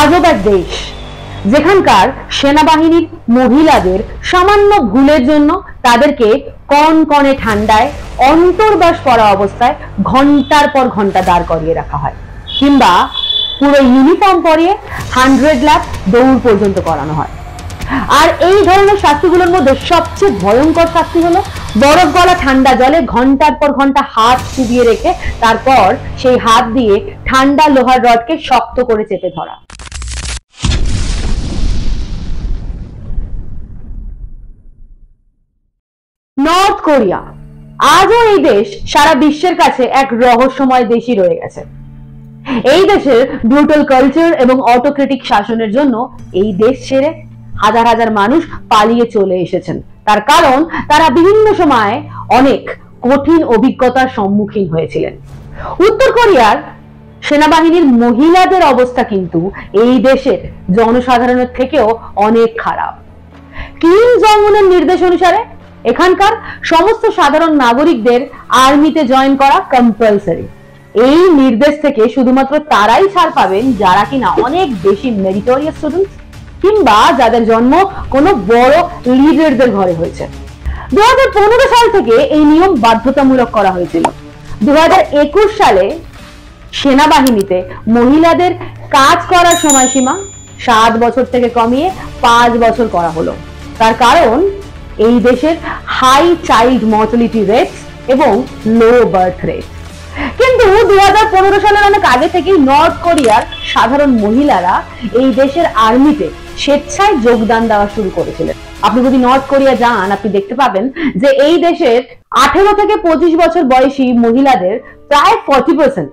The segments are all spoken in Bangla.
আজব এক দেশ যেখানকার সেনাবাহিনীর মহিলাদের সামান্য ভুলের জন্য তাদেরকে কনকনে ঠান্ডায় অন্তর্বাস করা অবস্থায় ঘন্টার পর ঘন্টা দাঁড় করিয়ে রাখা হয়, কিংবা পুরো ইউনিফর্ম পরিয়ে 100 লাখ দৌড় পর্যন্ত করানো হয়। আর এই ধরনের শাস্তিগুলোর মধ্যে সবচেয়ে ভয়ঙ্কর শাস্তি হলো বরফ গলা ঠান্ডা জলে ঘন্টার পর ঘন্টা হাত চুবিয়ে রেখে তারপর সেই হাত দিয়ে ঠান্ডা লোহার রডকে শক্ত করে চেপে ধরা। নর্থ কোরিয়া আজও এই দেশ সারা বিশ্বের কাছে এক রহস্যময় দেশই রয়ে গেছে। এই দেশের ব্রুটাল কালচার এবং অটোক্রেটিক শাসনের জন্য এই দেশ ছেড়ে হাজার হাজার মানুষ পালিয়ে চলে এসেছেন। তার কারণ তারা বিভিন্ন সময় অনেক কঠিন অভিজ্ঞতার সম্মুখীন হয়েছিলেন। উত্তর কোরিয়ার সেনাবাহিনীর মহিলাদের অবস্থা কিন্তু এই দেশের জনসাধারণের থেকেও অনেক খারাপ। কিম জং উনের নির্দেশ অনুসারে এখানকার সমস্ত সাধারণ নাগরিকদের আর্মিতে জয়েন করা কম্পালসারি। এই নির্দেশ থেকে শুধুমাত্র তারাই ছাড় পাবেন যারা কিনা অনেক বেশি মেরিটোরিয়াস স্টুডেন্ট কিংবা যাদের জন্ম কোনো বড় লিডারদের ঘরে হয়েছে। 2015 সাল থেকে এই নিয়ম বাধ্যতামূলক করা হয়েছিল। 2021 সালে সেনাবাহিনীতে মহিলাদের কাজ করার সময়সীমা 7 বছর থেকে কমিয়ে 5 বছর করা হলো। তার কারণ এই দেশের হাই চাইল্ড মর্টালিটি রেটস এবং লো বার্থ রেট। কিন্তু 2015 সালের অনেক আগে থেকেই নর্থ কোরিয়ার সাধারণ মহিলারা এই দেশের আর্মিতে স্বেচ্ছায় যোগদান দেওয়া শুরু করেছিলেন। আপনি যদি নর্থ কোরিয়া যান আপনি দেখতে পাবেন যে এই দেশের 18 থেকে 25 বছর বয়সী মহিলাদের প্রায় 40%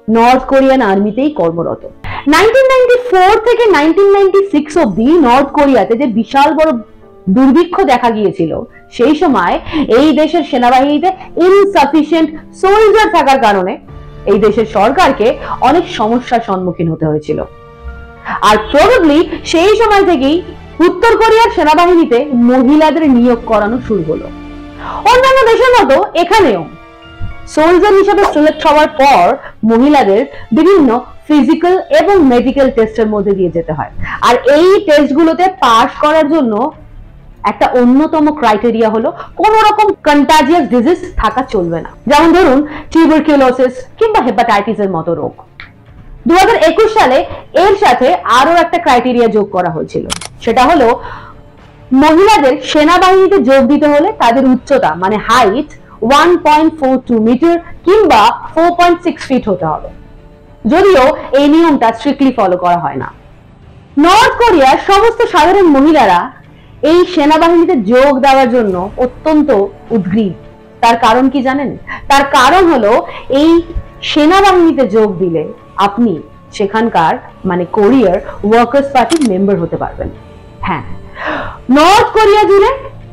নর্থ কোরিয়ান আর্মিতেই কর্মরত। 1994 থেকে 1996 অবধি নর্থ কোরিয়াতে যে বিশাল বড় দুর্ভিক্ষ দেখা গিয়েছিল, সেই সময় এই দেশের সেনাবাহিনীতে ইনসাফিসিয়েন্ট সোলজার থাকার কারণে এই দেশের সরকারকে অনেক সমস্যার সম্মুখীন হতে হয়েছিল। আর প্রবাবলি সেই সময় থেকেই উত্তর কোরিয়ার সেনাবাহিনীতে মহিলাদের নিয়োগ করানো শুরু হলো। অন্যান্য দেশের মতো এখানেও সোলজার হিসেবে সিলেক্ট হওয়ার পর মহিলাদের বিভিন্ন ফিজিক্যাল এবং মেডিকেল টেস্টের মধ্যে দিয়ে যেতে হয়। আর এই টেস্টগুলোতে পাস করার জন্য একটা অন্যতম ক্রাইটেরিয়া হলো কোন রকম কন্টাজিয়াস ডিজিজ থাকা চলবে না, যেমন ধরুন টিউবারকিউলোসিস কিংবা হেপাটাইটিসের মতো রোগ। 2021 সালে এর সাথে আরো একটা ক্রাইটেরিয়া যোগ করা হয়েছিল, সেটা হলো মহিলাদের সেনাবাহিনীতে যোগ দিতে হলে তাদের উচ্চতা মানে হাইট 1.42 মিটার কিংবা 4.6 ফিট হতে হবে। যদিও এই নিয়মটা স্ট্রিক্টলি ফলো করা হয় না। নর্থ কোরিয়ার সমস্ত সাধারণ মহিলারা এই সেনাবাহিনীতে যোগ দেওয়ার জন্য অত্যন্ত উদ্গ্রীব। তার কারণ কি জানেন? তার কারণ হলো এই সেনাবাহিনীতে যোগ দিলে আপনি সেখানকার মানে কোরিয়ার ওয়ার্কার্স পার্টির মেম্বার হতে পারবেন। হ্যাঁ, নর্থ কোরিয়া জুড়ে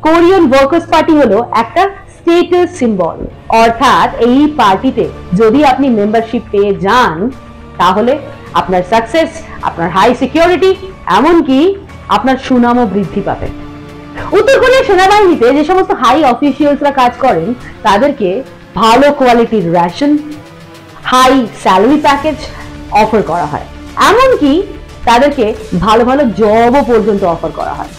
কোরিয়ান ওয়ার্কার্স পার্টি হলো একটা স্টেটাস সিম্বল, অর্থাৎ এই পার্টিতে যদি আপনি মেম্বারশিপ পেয়ে যান তাহলে আপনার সাকসেস, আপনার হাই সিকিউরিটি, এমনকি আপনার সুনামও বৃদ্ধি পাবে। উত্তর কোরিয়ার সেনাবাহিনীতে যে সমস্ত হাই অফিসিয়ালসরা কাজ করেন তাদেরকে ভালো কোয়ালিটির ration, high salary package offer করা হয়, এমনকি তাদেরকে ভালো ভালো জবও পর্যন্ত অফার করা হয়।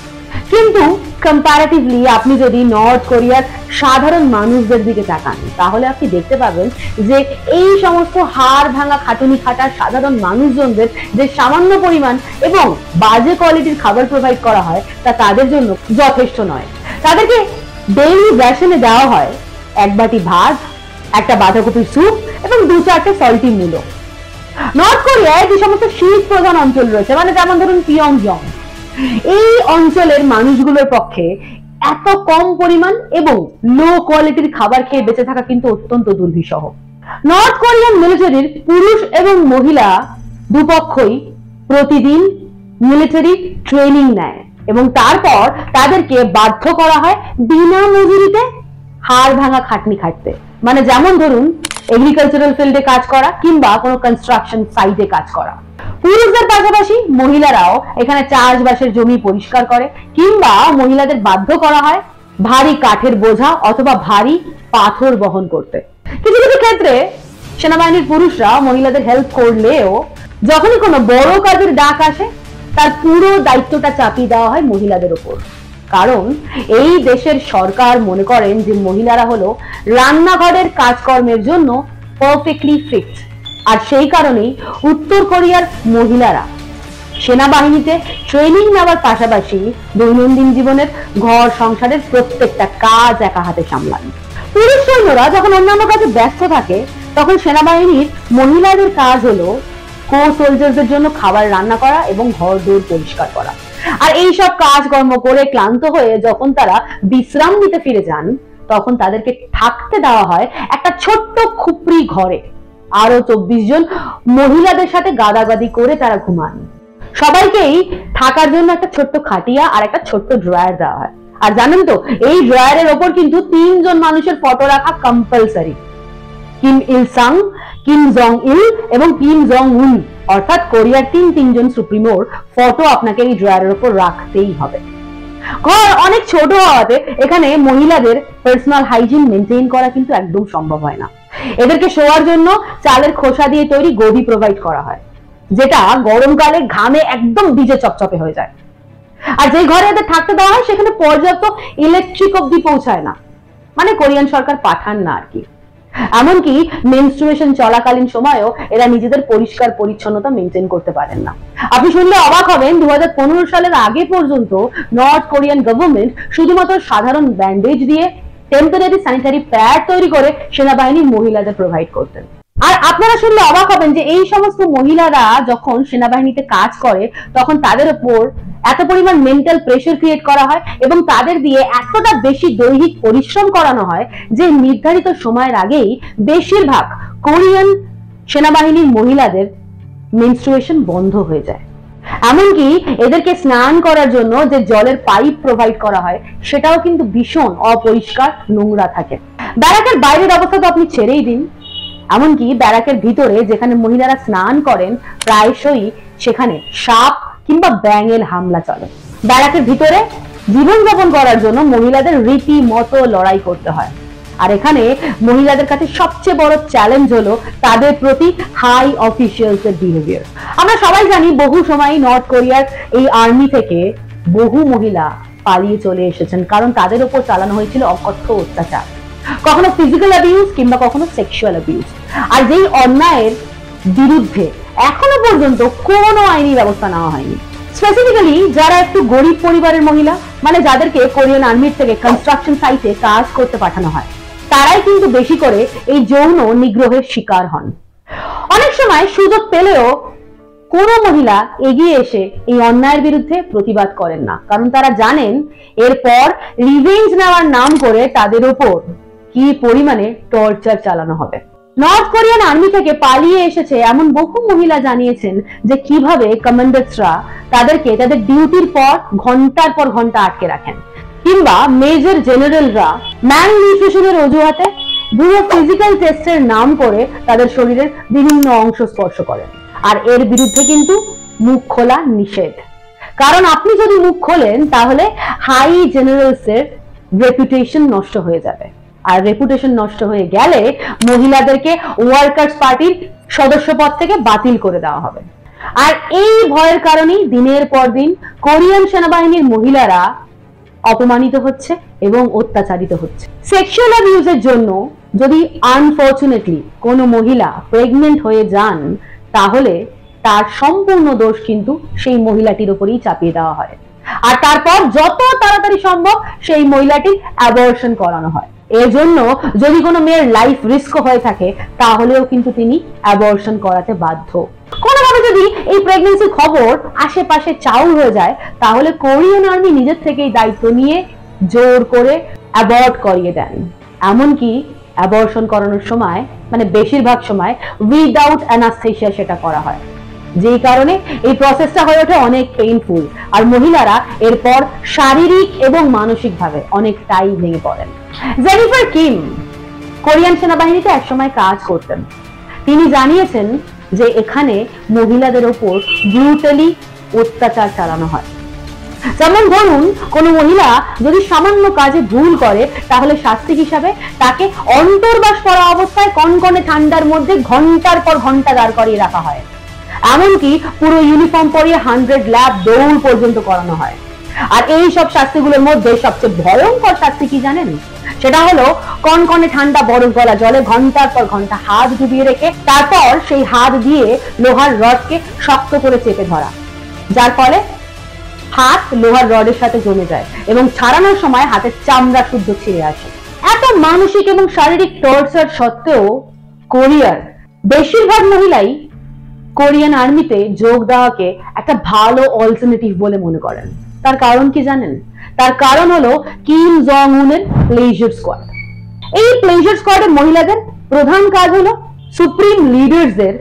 কিন্তু কম্পারেটিভলি আপনি যদি নর্থ কোরিয়ার সাধারণ মানুষদের দিকে তাকান তাহলে আপনি দেখতে পাবেন যে এই সমস্ত হাড় ভাঙা খাটুনি খাটার সাধারণ মানুষজনদের যে সামান্য পরিমাণ এবং বাজে কোয়ালিটির খাবার প্রোভাইড করা হয় তা তাদের জন্য যথেষ্ট নয়। তাদেরকে ডেইলি রেশনে দেওয়া হয় এক বাটি ভাত, একটা বাঁধাকপির স্যুপ এবং 2-4টে সল্টি মূলো। নর্থ কোরিয়ায় যে সমস্ত শীত প্রধান অঞ্চল রয়েছে, মানে যেমন ধরুন পিয়ংজং, এই অঞ্চলের মানুষগুলোর পক্ষে এত কম পরিমাণ এবং লো কোয়ালিটির খাবার খেয়ে বেঁচে থাকা কিন্তু অত্যন্ত দুর্বিষহ। নর্থ কোরিয়ান মিলিটারির পুরুষ এবং মহিলা দুপক্ষই প্রতিদিন মিলিটারি ট্রেনিং নেয় এবং তারপর তাদেরকে বাধ্য করা হয় বিনা মজুরিতে হাড় ভাঙা খাটনি খাটতে, মানে যেমন ধরুন এগ্রিকালচারাল ফিল্ডে কাজ করা কিংবা কোনো কনস্ট্রাকশন সাইটে কাজ করা। পুরুষদের পাশাপাশি মহিলারাও এখানে চাষবাসের জমি পরিষ্কার করে কিংবা মহিলাদের বাধ্য করা হয় ভারী কাঠের বোঝা অথবা ভারী পাথর বহন করতে। কিছু কিছু ক্ষেত্রে সেনাবাহিনীর পুরুষরা মহিলাদের হেল্প করলেও যখনই কোনো বড় কাজের ডাক আসে তার পুরো দায়িত্বটা চাপিয়ে দেওয়া হয় মহিলাদের উপর। কারণ এই দেশের সরকার মনে করেন যে মহিলারা হলো রান্নাঘরের কাজকর্মের জন্য পারফেক্টলি ফিট। আর সেই কারণেই উত্তর কোরিয়ার মহিলারা সেনাবাহিনীতে ট্রেনিং নেওয়ার পাশাপাশি দৈনন্দিন জীবনের ঘর সংসারের প্রত্যেকটা কাজ একা হাতে সামলান। পুরুষ সৈন্যরা যখন অন্যান্য কাজে ব্যস্ত থাকে তখন সেনাবাহিনীর মহিলাদের কাজ হলো কো সোলজারদের জন্য খাবার রান্না করা এবং ঘর দোর পরিষ্কার করা। আর এই সব কাজকর্ম করে ক্লান্ত হয়ে যখন তারা বিশ্রাম নিতে ফিরে যান তখন তাদেরকে থাকতে দেওয়া হয় একটা ছোট্ট খুপড়ি ঘরে। আরো 24 জন মহিলাদের সাথে গাদাগাদি করে তারা ঘুমান। সবাইকেই থাকার জন্য একটা ছোট্ট খাটিয়া আর একটা ছোট্ট ড্রয়ার দেওয়া হয়। আর জানেন তো এই ড্রয়ারের ওপর কিন্তু 3 জন মানুষের ফটো রাখা কম্পালসারি। কিম ইল সাং, কিম জং ইল এবং কিম জং উন, অর্থাৎ কোরিয়ার 3 জন সুপ্রিমোর ফটো আপনাকে এই ড্রয়ারের উপর রাখতেই হবে। ঘর অনেক ছোট হওয়াতে এখানে মহিলাদের পার্সোনাল হাইজিন মেনটেন করা কিন্তু একদম সম্ভব হয় না। এদেরকে শোয়ার জন্য চালের খোসা দিয়ে তৈরি গদি প্রোভাইড করা হয়, যেটা গরমকালে ঘামে একদম ভিজে চপচপে হয়ে যায়। আর যে ঘরে এদের থাকতে দেওয়া হয় সেখানে পর্যাপ্ত ইলেকট্রিক অব্দি পৌঁছায় না, মানে কোরিয়ান সরকার পাঠান না আর কি। এমনকি মেনস্ট্রুয়েশন চলাকালীন সময়ও এরা নিজেদের পরিষ্কার পরিচ্ছন্নতা মেনটেন করতে পারেন না। আপনি শুনলে অবাক হবেন 2015 সালের আগে পর্যন্ত নর্থ কোরিয়ান গভর্নমেন্ট শুধুমাত্র সাধারণ ব্যান্ডেজ দিয়ে টেম্পোরারি স্যানিটারি প্যাড তৈরি করে সেনাবাহিনীর মহিলাদের প্রোভাইড করতেন। আর আপনারা শুনলে অবাক হবেন যে এই সমস্ত মহিলারা যখন সেনাবাহিনীতে কাজ করে তখন তাদের উপর এত পরিমাণ মেন্টাল প্রেসার ক্রিয়েট করা হয় এবং তাদের দিয়ে এতটা বেশি দৈহিক পরিশ্রম করানো হয় যে নির্ধারিত সময়ের আগেই বেশিরভাগ কোরিয়ান সেনাবাহিনীর মহিলাদের মেনস্ট্রুয়েশন বন্ধ হয়ে যায়। এমনকি এদেরকে স্নান করার জন্য যে জলের পাইপ প্রোভাইড করা হয় সেটাও কিন্তু ভীষণ অপরিষ্কার, নোংরা থাকে। ব্যারাকের বাইরের অবস্থা তো আপনি ছেড়েই দিন, এমনকি ব্যারাকের ভিতরে যেখানে মহিলারা স্নান করেন প্রায়শই সেখানে সাপ কিংবা ব্যাঙের হামলা চলে। ব্যারাকের ভিতরে জীবনযাপন করার জন্য মহিলাদের রীতিমতো লড়াই করতে হয়। আর এখানে মহিলাদের কাছে সবচেয়ে বড় চ্যালেঞ্জ হলো তাদের প্রতি হাই অফিসিয়ালস এর বিহেভিয়ার। আমরা সবাই জানি বহু সময় নর্থ কোরিয়ার এই আর্মি থেকে বহু মহিলা পালিয়ে চলে এসেছেন, কারণ তাদের উপর চালানো হয়েছিল অকথ্য অত্যাচার, কখনো ফিজিক্যাল অ্যাবিউজ কিংবা কখনো সেক্সুয়াল অ্যাবিউজ। আর যেই অন্যায়ের বিরুদ্ধে এখনো পর্যন্ত কোনো আইনি ব্যবস্থা নেওয়া হয়নি। স্পেসিফিক্যালি যারা একটু গরিব পরিবারের মহিলা, মানে যাদেরকে কোরিয়ান আর্মির থেকে কনস্ট্রাকশন সাইটে কাজ করতে পাঠানো হয়, তারাই কিন্তু বেশি করে এই যৌন নিগ্রহের শিকার হন। অনেক সময় সুযোগ পেলেও কোনো মহিলা এগিয়ে এসে এই অন্যায়ের বিরুদ্ধে প্রতিবাদ করেন না, কারণ তারা জানেন এরপর রিভেঞ্জ নেওয়ার নাম করে তাদের উপর কি পরিমাণে টর্চার চালানো হবে। নর্থ কোরিয়ান আর্মি থেকে পালিয়ে এসেছে এমন বহু মহিলা জানিয়েছেন যে কিভাবে কমান্ডার্সরা তাদেরকে তাদের ডিউটির পর ঘন্টার পর ঘন্টা আটকে রাখেন, কিংবা মেজর জেনারেলরা ম্যাল নিউট্রিশনের অজুহাতে ভুয়ো ফিজিক্যাল টেস্টের নাম করে তাদের শরীরের বিভিন্ন অংশ স্পর্শ করেন। আর এর বিরুদ্ধে কিন্তু মুখ খোলা নিষেধ, কারণ আপনি যদি মুখ খোলেন তাহলে হাই জেনারেলস এর রেপুটেশন নষ্ট হয়ে যাবে। আর রেপুটেশন নষ্ট হয়ে গেলে মহিলাদেরকে ওয়ার্কার্স পার্টির সদস্য পদ থেকে বাতিল করে দেওয়া হবে। আর এই ভয়ের কারণেই দিনের পর দিন কোরিয়ান সেনাবাহিনীর মহিলারা অপমানিত হচ্ছে এবং অত্যাচারিত হচ্ছে। সেক্সুয়াল অ্যাবিউজের জন্য যদি আনফরচুনেটলি কোনো মহিলা প্রেগনেন্ট হয়ে যান তাহলে তার সম্পূর্ণ দোষ কিন্তু সেই মহিলাটির উপরেই চাপিয়ে দেওয়া হয়, আর তারপর যত তাড়াতাড়ি সম্ভব সেই মহিলাটির অ্যাবর্শন করানো হয়। এর জন্য যদি কোনো মেয়ের লাইফ রিস্ক হয়ে থাকে তাহলেও কিন্তু তিনি অ্যাবর্শন করাতে বাধ্য। কোনোভাবে যদি এই প্রেগন্যান্সির খবর আশেপাশে চাউর হয়ে যায় তাহলে কোরিয়ান আর্মি নিজের থেকেই দায়িত্ব নিয়ে জোর করে অ্যাবর্ট করিয়ে দেন। এমনকি অ্যাবর্শন করানোর সময়, মানে বেশিরভাগ সময় উইদাউট অ্যানাস্থেসিয়া সেটা করা হয়, যেই কারণে এই প্রসেসটা হয়ে ওঠে অনেক পেইনফুল। আর মহিলারা এরপর শারীরিক এবং মানসিকভাবে অনেকটাই ভেঙে পড়েন। জেনিফার কিম কোরিয়ান সেনাবাহিনীতে একসময় কাজ করতেন। তিনি জানিয়েছেন যে এখানে মহিলাদের ওপর ব্রুটালি অত্যাচার চালানো হয়। যেমন ধরুন, কোনো মহিলা যদি সামান্য কাজে ভুল করে তাহলে শাস্তি হিসাবে তাকে অন্তর্বাস করা অবস্থায় কনকনে ঠান্ডার মধ্যে ঘন্টার পর ঘন্টা দাঁড় করিয়ে রাখা হয়। এমনকি পুরো ইউনিফর্ম পরিয়ে 100 ল্যাপ দৌড় পর্যন্ত করানো হয়। আর এই সব শাস্তিগুলোর মধ্যে সবচেয়ে ভয়ঙ্কর শাস্তি কি জানেন? সেটা হলো কনকনে ঠান্ডা বরফ গলা জলে ঘন্টার পর ঘন্টা হাত ডুবিয়ে রেখে তারপর সেই হাত দিয়ে লোহার রডকে শক্ত করে চেপে ধরা, যার ফলে হাত লোহার রডের সাথে জমে যায় এবং ছাড়ানোর সময় হাতের চামড়া শুদ্ধ ছিঁড়ে আসে। এত মানসিক এবং শারীরিক টর্চার সত্ত্বেও কোরিয়ার বেশিরভাগ মহিলাই কোরিয়ান আর্মিতে যোগ দেওয়াকে একটা ভালো অল্টারনেটিভ বলে মনে করেন। তার কারণ কি জানেন? তার কারণ হলো কিম জং উনের প্লেজার স্কোয়াড। এই প্লেজার স্কোয়াডের মহিলাদের প্রধান কাজ হলো সুপ্রিম লিডারদের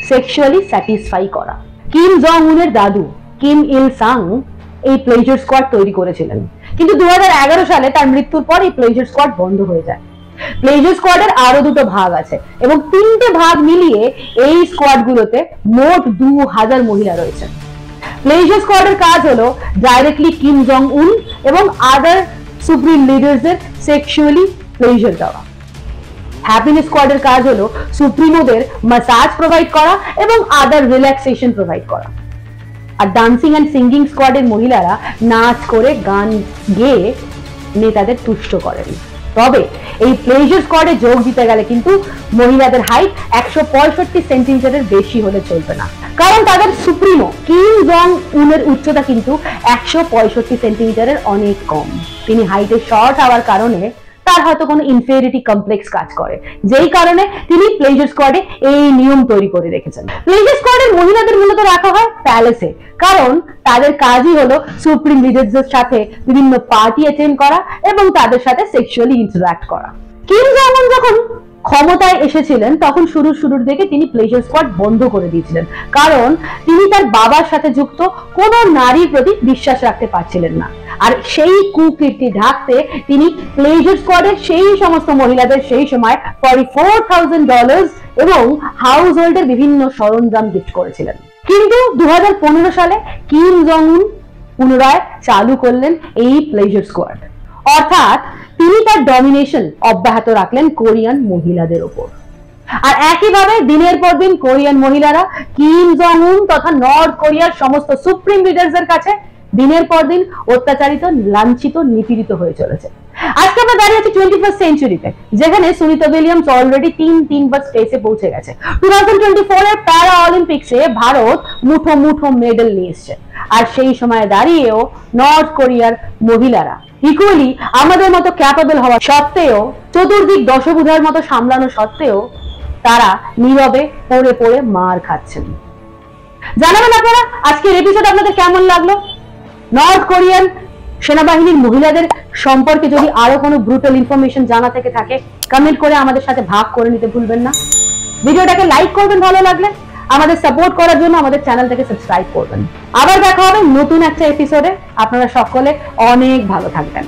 সেক্সুয়ালি স্যাটিসফাই করা। কিম জং উনের দাদু কিম ইল সাং এই প্লেজার স্কোয়াড তৈরি করেছিলেন, কিন্তু 2011 সালে তার মৃত্যুর পর এই প্লেজার স্কোয়াড বন্ধ হয়ে যায়। প্লেজার স্কোয়াডের আরো দুটো ভাগ আছে এবং 3টে ভাগ মিলিয়ে এই স্কোয়াড গুলোতে মোট 2000 মহিলা রয়েছে। প্লেজার স্কোয়াডের কাজ হলো ডাইরেক্টলি কিম জং উন এবং আদার সুপ্রিম লিডারদের সেক্সুয়ালি প্লেজার দেওয়া। হ্যাপিনেস স্কোয়াডের কাজ হলো সুপ্রিমোদের ম্যাসাজ প্রোভাইড করা এবং আদার রিল্যাক্সেশন প্রোভাইড করা। আর ডান্সিং এন্ড সিঙ্গিং স্কোয়াডের মহিলারা নাচ করে গান গেয়ে নেতাদের তুষ্ট করেন। তবে এই প্লেজার স্কোয়াডে যোগ দিতে গেলে কিন্তু মহিলাদের হাইট 165 সেন্টিমিটারের বেশি হলে চলবে না, কারণ তাদের সুপ্রিমো কিম জং উনের উচ্চতা কিন্তু 165 সেন্টিমিটারের অনেক কম। তিনি হাইটে শর্ট হওয়ার কারণে তার হয়তো কোনো ইনফেরিটি কমপ্লেক্স কাজ করে, যেই কারণে তিনি প্লেজার স্কোয়াডে এই নিয়ম তৈরি করে রেখেছেন। প্লেজার স্কোয়াডের মহিলাদের মূলত রাখা হয় প্যালেসে, কারণ তাদের কাজই হলো সুপ্রিম লিডারদের সাথে বিভিন্ন পার্টি অ্যাটেন্ড করা এবং তাদের সাথে সেক্সুয়ালি ইন্টারঅ্যাক্ট করা। কিম জং উন যখন ক্ষমতায় এসেছিলেন তখন শুরুর দিকে তিনি প্লেজার স্কোয়াড বন্ধ করে দিয়েছিলেন, কারণ তিনি তার বাবার সাথে যুক্ত কোনো নারীর প্রতি বিশ্বাস রাখতে পারছিলেন না। আর সেই কুকীর্তি ঢাকতে তিনি প্লেজার স্কোয়াডের সেই সমস্ত মহিলাদের সেই সময় $44,000 এবং হাউস হোল্ডের বিভিন্ন সরঞ্জাম গিফট করেছিলেন। কিন্তু 2015 সালে কিম জং উন পুনরায় চালু করলেন এই প্লেজার স্কোয়াড, অর্থাৎ তিনি তার ডমিনেশন অব্যাহত রাখলেন কোরিয়ান মহিলাদের উপর। আর একইভাবে দিনের পর দিন কোরিয়ান মহিলারা কিম জং উন তথা নর্থ কোরিয়ার সমস্ত সুপ্রিম লিডারদের কাছে দিনের পর দিন অত্যাচারিত, লাঞ্ছিত, নিপীড়িত হয়ে চলেছে। আজকে আমরা দাঁড়িয়ে আছি 21st সেঞ্চুরিতে, যেখানে সুনিতা উইলিয়ামস অলরেডি তিনবার স্পেসে পৌঁছে গেছে। 2024 এর প্যারা অলিম্পিক্সে ভারত মুঠো মুঠো মেডেল নিয়ে এসছে। আর সেই সময় দাঁড়িয়েও নর্থ কোরিয়ার মহিলারা ইকুয়ালি আমাদের মতো ক্যাপেবল হওয়া সত্ত্বেও, চতুর্দিক দশভুজার মতো সামলানো সত্ত্বেও তারা নীরবে পড়ে পড়ে মার খাচ্ছেন। জানাবেন আপনারা আজকের এপিসোড আপনাদের কেমন লাগলো। নর্থ কোরিয়ান সেনাবাহিনীর মহিলাদের সম্পর্কে যদি আরো কোনো ব্রুটাল ইনফরমেশন জানা থেকে থাকে, কমেন্ট করে আমাদের সাথে ভাগ করে নিতে ভুলবেন না। ভিডিওটাকে লাইক করবেন ভালো লাগলে, আমাদের সাপোর্ট করার জন্য আমাদের চ্যানেলটাকে সাবস্ক্রাইব করবেন। আবার দেখা হবে নতুন একটা এপিসোডে। আপনারা সকলে অনেক ভালো থাকবেন।